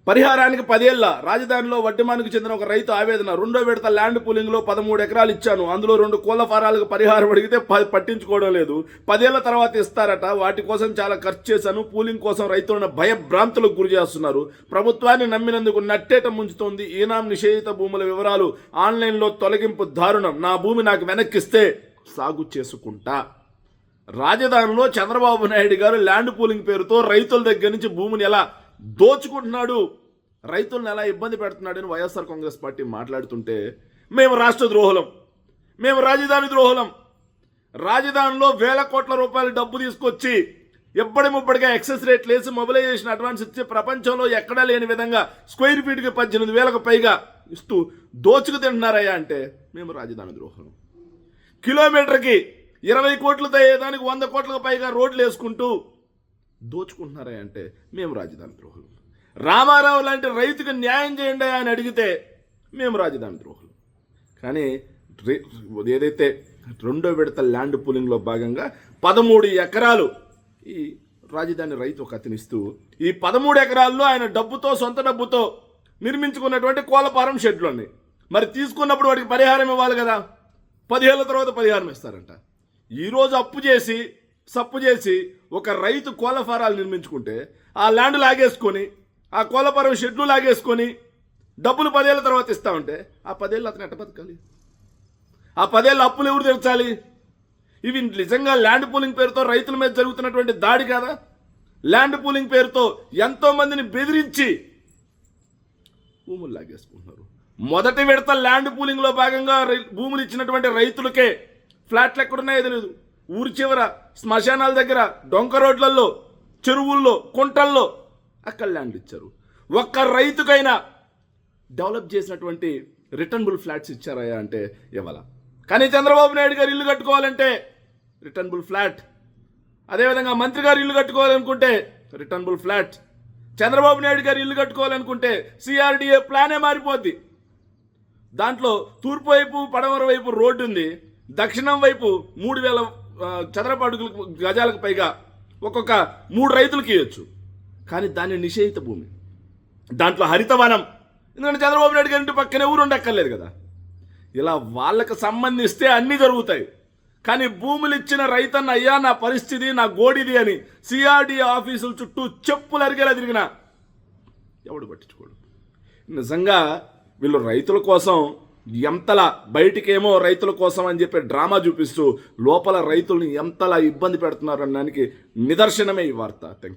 పరిహారానికి 10 ఏళ్ల రాజధానిలో వడ్డిమానికి చెందిన ఒక రైతు ఆవేదన. రెండో విడత ల్యాండ్ పూలింగ్లో 13 ఎకరాలు ఇచ్చాను. అందులో 2 కోళ్ల ఫారాలకు పరిహారం అడిగితే పట్టించుకోవడం లేదు. 10 ఏళ్ల తర్వాత ఇస్తారట. వాటి కోసం చాలా ఖర్చు చేశాను. పూలింగ్ కోసం రైతులను భయభ్రాంతులకు గురి చేస్తున్నారు. ప్రభుత్వాన్ని నమ్మినందుకు నట్టేట ముంచుతోంది. ఈనాం నిషేధిత భూముల వివరాలు ఆన్లైన్లో తొలగింపు దారుణం. నా భూమి నాకు వెనక్కిస్తే సాగు చేసుకుంటా. రాజధానిలో చంద్రబాబు నాయుడు గారు ల్యాండ్ పూలింగ్ పేరుతో రైతుల దగ్గర నుంచి భూమిని ఎలా దోచుకుంటున్నాడు, రైతులను ఎలా ఇబ్బంది పెడుతున్నాడని వైఎస్ఆర్ కాంగ్రెస్ పార్టీ మాట్లాడుతుంటే మేము రాష్ట్ర ద్రోహులం, మేము రాజధాని ద్రోహులం, రాజధానిలో వేల కోట్ల రూపాయల డబ్బు తీసుకొచ్చి ఎప్పటి ముప్పటిగా ఎక్సెస్ రేట్లు వేసి మొబిలైజేషన్ అడ్వాన్స్ ఇచ్చి ప్రపంచంలో ఎక్కడా లేని విధంగా స్క్వేర్ ఫీట్కి 18,000కు పైగా ఇస్తూ దోచుకు తింటున్నారయ్యా అంటే మేము రాజధాని ద్రోహులం. కిలోమీటర్కి 20 కోట్లతో అయ్యేదానికి 100 కోట్లకు పైగా రోడ్లు వేసుకుంటూ దోచుకుంటున్నారా అంటే మేము రాజధాని ద్రోహులు. రామారావు లాంటి రైతుకు న్యాయం చేయండి అని అడిగితే మేము రాజధాని ద్రోహులు. కానీ ఏదైతే రెండో విడత ల్యాండ్ పూలింగ్లో భాగంగా 13 ఎకరాలు ఈ రాజధాని రైతు ఒక అతనిస్తూ ఈ 13 ఎకరాల్లో ఆయన డబ్బుతో సొంత డబ్బుతో నిర్మించుకున్నటువంటి కోళ్ళ షెడ్లు ఉన్నాయి. మరి తీసుకున్నప్పుడు వాటికి పరిహారం ఇవ్వాలి కదా. 10 ఏళ్ల తర్వాత పరిహారం ఇస్తారంట. ఈరోజు సప్పు చేసి ఒక రైతు కోళ్ళ ఫారాలు నిర్మించుకుంటే ఆ ల్యాండ్ లాగేసుకొని ఆ కోళ్ళ షెడ్లు లాగేసుకొని డబ్బులు 10 ఏళ్ల తర్వాత ఇస్తామంటే ఆ 10 ఏళ్ళు అతను ఎట్ట బతకాలి? ఆ 10 ఏళ్ళ అప్పులు ఎవరు తీర్చాలి? ఇవి నిజంగా ల్యాండ్ పూలింగ్ పేరుతో రైతుల మీద జరుగుతున్నటువంటి దాడి కాదా? ల్యాండ్ పూలింగ్ పేరుతో ఎంతో మందిని బెదిరించి భూములు లాగేసుకుంటున్నారు. మొదటి విడత ల్యాండ్ పూలింగ్లో భాగంగా భూములు ఇచ్చినటువంటి రైతులకే ఫ్లాట్లు ఎక్కడున్నాయో తెలియదు. ఊరి చివర శ్మశానాల దగ్గర డొంక రోడ్లలో చెరువుల్లో కుంటల్లో అక్కడ ల్యాండ్ ఇచ్చారు. ఒక్క రైతుకైనా డెవలప్ చేసినటువంటి రిటర్నబుల్ ఫ్లాట్స్ ఇచ్చారయ్యా అంటే ఇవ్వాల. కానీ చంద్రబాబు నాయుడు గారు ఇల్లు కట్టుకోవాలంటే రిటర్నబుల్ ఫ్లాట్, అదేవిధంగా మంత్రి గారు ఇల్లు కట్టుకోవాలనుకుంటే రిటర్నబుల్ ఫ్లాట్, చంద్రబాబు నాయుడు గారు ఇల్లు కట్టుకోవాలనుకుంటే సిఆర్డిఏ ప్లానే మారిపోద్ది. దాంట్లో తూర్పు వైపు పడమర వైపు రోడ్డు ఉంది, దక్షిణం వైపు 3,000 చదరపు గజాలకు పైగా ఒక్కొక్క 3 రైతులకి ఇవ్వచ్చు. కానీ దాన్ని నిషేధిత భూమి, దాంట్లో హరితవనం, ఎందుకంటే చంద్రబాబు నాయుడు గారి ఇంటి పక్కనే ఊరు ఉండక్కర్లేదు కదా. ఇలా వాళ్ళకి సంబంధిస్తే అన్నీ జరుగుతాయి. కానీ భూములు ఇచ్చిన రైతన్న అయ్యా నా పరిస్థితి నా గోడిది అని సిఆర్డీఏ ఆఫీసుల చుట్టూ చెప్పులు అరిగేలా తిరిగినా ఎవడు పట్టించుకోడు. నిజంగా వీళ్ళు రైతుల కోసం ఎంతలా బయటికేమో రైతుల కోసం అని చెప్పి డ్రామా చూపిస్తూ లోపల రైతుల్ని ఎంతలా ఇబ్బంది పెడుతున్నారనడానికి నిదర్శనమే ఈ వార్త. Thank you.